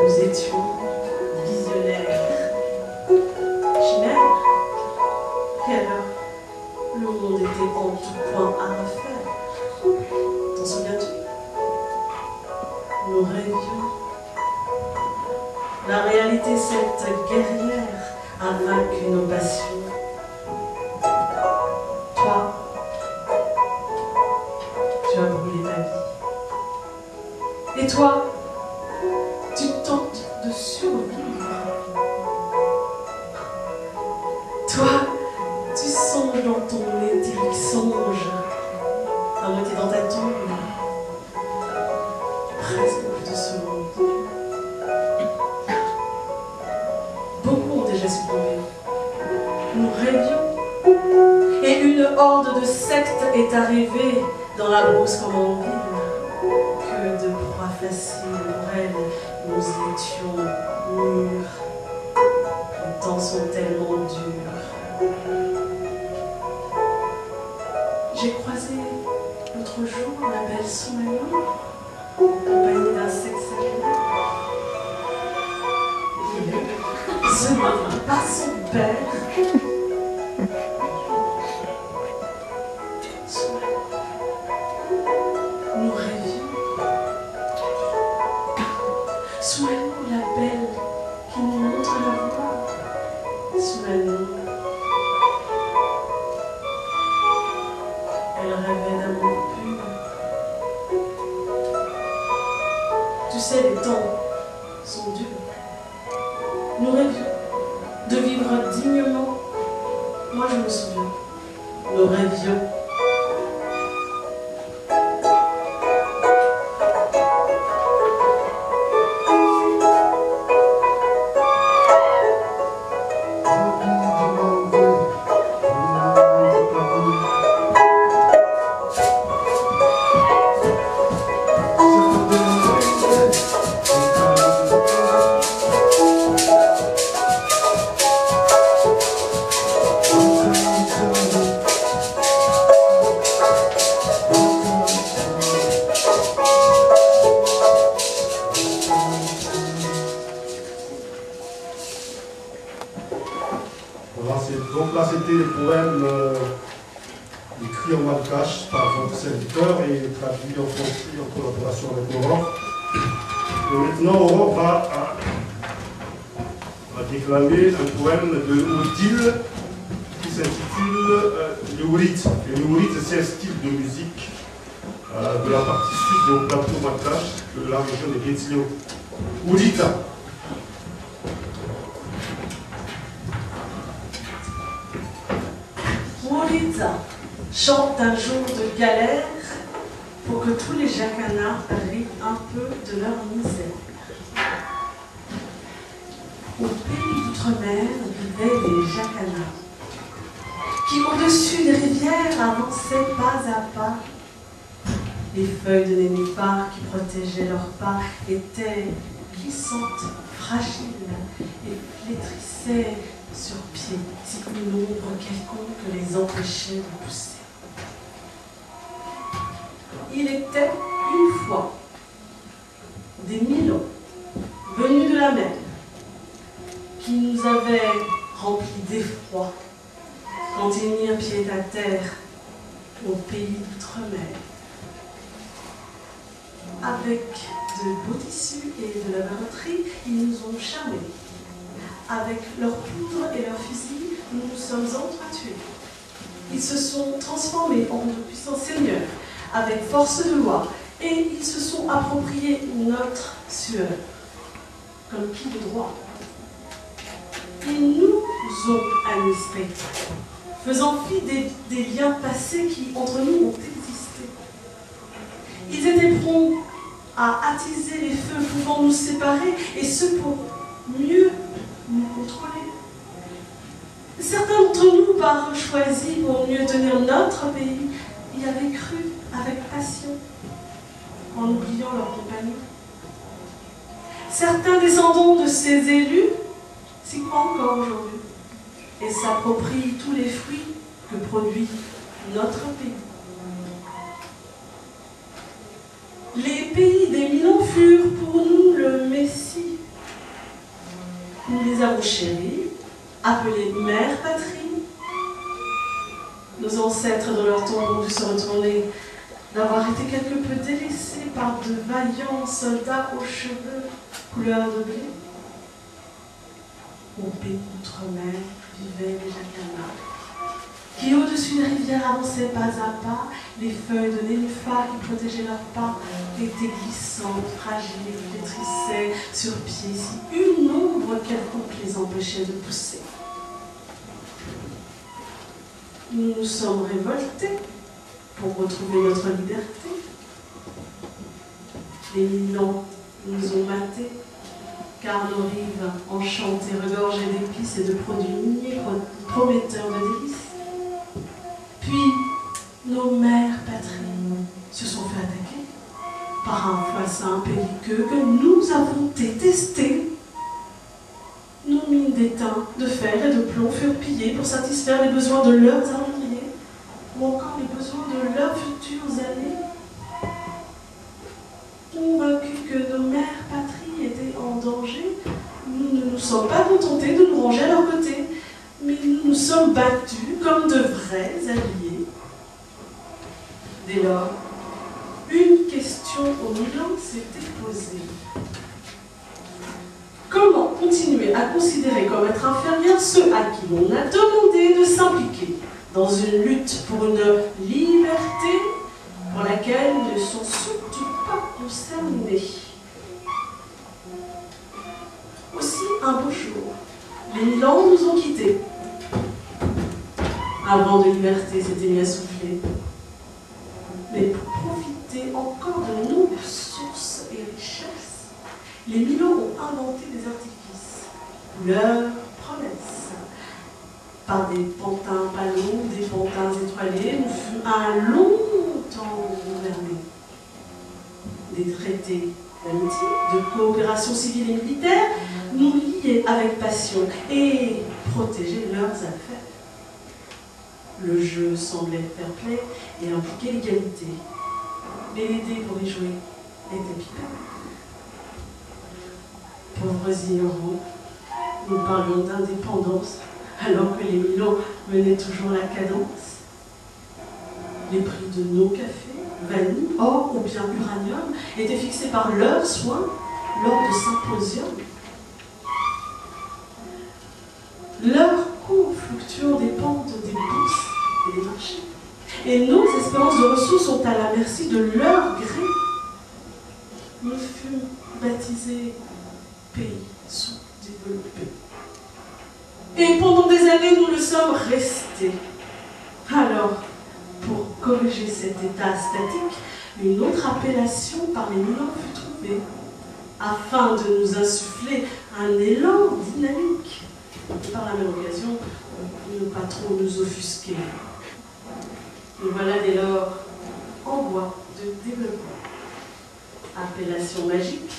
Nous étions visionnaires, chimères. Et alors, le monde était en tout point à refaire. T'en souviens-tu? Nous rêvions. La réalité, cette guerrière, a vaincu nos passions. Toi, tu as brûlé ta vie. Et toi, tu tentes de survivre. Toi, tu songes dans ton éthylique songe, à moitié dans ta tombe, presque plus de ce monde. Beaucoup ont déjà succombé. Nous rêvions. Et une horde de sectes est arrivée dans la brousse comme en ville. Que de proies faciles pour elle, nous étions mûrs. Les temps sont tellement durs. J'ai croisé l'autre jour la belle Soumaïa, accompagnée d'un sexe sacré. Ce n'était pas son père. Nous rêvions. Soumaïa, la belle qui nous montre la voie. Soumaïa. Elle rêvait d'amour pur. Tu sais, les temps sont durs. Nous rêvions de vivre dignement. Moi, je me souviens. Nous rêvions. Donc là, c'était le poème écrit en malgache par votre serviteur et traduit en français en collaboration avec Aurore. Et maintenant, Aurore va déclamer un poème de Odile qui s'intitule le Ourit. Et le Ourit, c'est un style de musique de la partie sud du plateau malgache de la région de Guétillo. Ourita. Mourita chante un jour de galère pour que tous les jacanas rient un peu de leur misère. Au pays d'outre-mer vivaient les jacanas qui, au-dessus des rivières, avançaient pas à pas. Les feuilles de nénuphar qui protégeaient leurs pas étaient glissantes, fragiles et flétrissaient sur pied si une ombre quelconque les empêchait de pousser. Il était une fois des Milons venus de la mer qui nous avaient remplis d'effroi quand ils mirent pied à terre au pays d'outre-mer. Avec de beaux tissus et de la verroterie, ils nous ont charmés. Avec leurs poudres et leurs fusils, nous nous sommes entretués. Ils se sont transformés en de puissants seigneurs, avec force de loi, et ils se sont appropriés notre sueur, comme qui de droit. Ils nous ont administrés, faisant fi des liens passés qui, entre nous, ont existé. Ils étaient prompts à attiser les feux pouvant nous séparer, et ce pour mieux nous contrôler. Certains d'entre nous, par choisi pour mieux tenir notre pays, y avaient cru avec passion, en oubliant leurs compagnons. Certains descendants de ces élus s'y croient encore aujourd'hui et s'approprient tous les fruits que produit notre pays. Les pays des Milons furent pour nous le Messie chérie, appelée mère patrie. Nos ancêtres de leur tombe ont dû se retourner, d'avoir été quelque peu délaissés par de vaillants soldats aux cheveux couleur de blé. Au pays d'outre-mer vivaient les jacanas, qui au-dessus des rivières avançaient pas à pas. Les feuilles de nénuphar qui protégeaient leurs pas étaient glissantes, fragiles, flétrissaient sur pied si une ombre quelconque les empêchait de pousser. Nous nous sommes révoltés pour retrouver notre liberté. Les 1000 ans nous ont matés, car nos rives enchantées regorgeaient d'épices et de produits miniers prometteurs de délices. Puis, nos mères patries se sont fait attaquer par un voisin belliqueux que nous avons détesté. Nos mines d'étain, de fer et de plomb furent pillées pour satisfaire les besoins de leurs armuriers ou encore les besoins de leurs futures années. Convaincus que nos mères patries étaient en danger, nous ne nous sommes pas contentés de nous ranger à leur côté, mais nous nous sommes battus comme de vrais alliés. Dès lors, une question au Milan s'était posée. Comment continuer à considérer comme être inférieurs ceux à qui l'on a demandé de s'impliquer dans une lutte pour une liberté pour laquelle ils ne sont surtout pas concernés? Aussi, un beau jour, les Milans nous ont quittés. Un vent de liberté s'était mis à souffler. Mais pour profiter encore de nos sources et richesses, les Milans ont inventé des artifices, leurs promesses. Par des pantins ballons, des pantins étoilés, nous fûmes un long temps gouvernés. Des traités d'amitié, de coopération civile et militaire nous liaient avec passion et protégeaient leurs affaires. Le jeu semblait fair play et impliquait l'égalité. Mais les dés pour y jouer étaient pipés. Pauvres ignorants, nous parlions d'indépendance alors que les Milans menaient toujours la cadence. Les prix de nos cafés, vanille, or ou bien uranium, étaient fixés par leurs soins lors de symposiums. Leurs cours fluctuants dépendent des bourses et des marchés. Et nos espérances de ressources sont à la merci de leur gré. Nous fûmes baptisés pays sous-développés. Et pendant des années, nous le sommes restés. Alors, pour corriger cet état statique, une autre appellation par les Milans fut trouvée, afin de nous insuffler un élan dynamique. Et par la même occasion, ne pas trop nous offusquer. Nous voilà dès lors en voie de développement. Appellation magique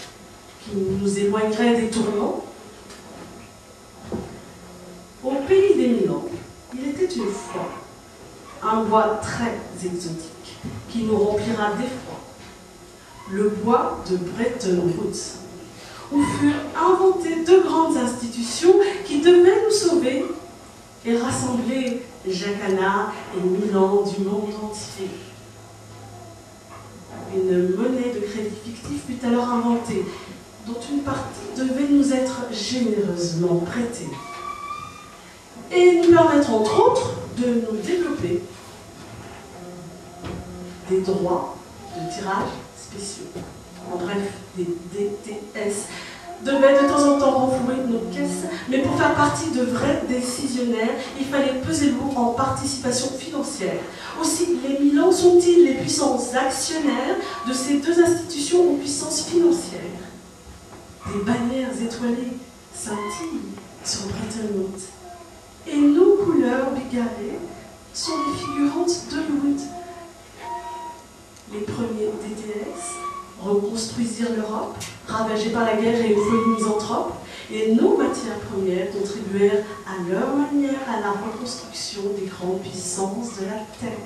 qui nous éloignerait des tourments. Au pays des Milans, il était une fois un bois très exotique qui nous remplira d'effroi. Le bois de Bretton Woods, où furent inventées deux grandes institutions qui devaient nous sauver et rassembler Jacanas et Milans du monde entier. Une monnaie de crédit fictif fut alors inventée, dont une partie devait nous être généreusement prêtée, et nous permettre entre autres de nous développer des droits de tirage spéciaux. En bref, des DTS devaient de temps en temps renflouer nos caisses, mais pour faire partie de vrais décisionnaires, il fallait peser lourd en participation financière. Aussi, les Milans sont-ils les puissants actionnaires de ces deux institutions aux puissances financières? Des bannières étoilées scintillent sur Bretton Woods, et nos couleurs bigarrées sont les figurantes d'Hollywood. Les premiers DTS reconstruisirent l'Europe, ravagée par la guerre et une folie misanthrope, et nos matières premières contribuèrent à leur manière à la reconstruction des grandes puissances de la Terre.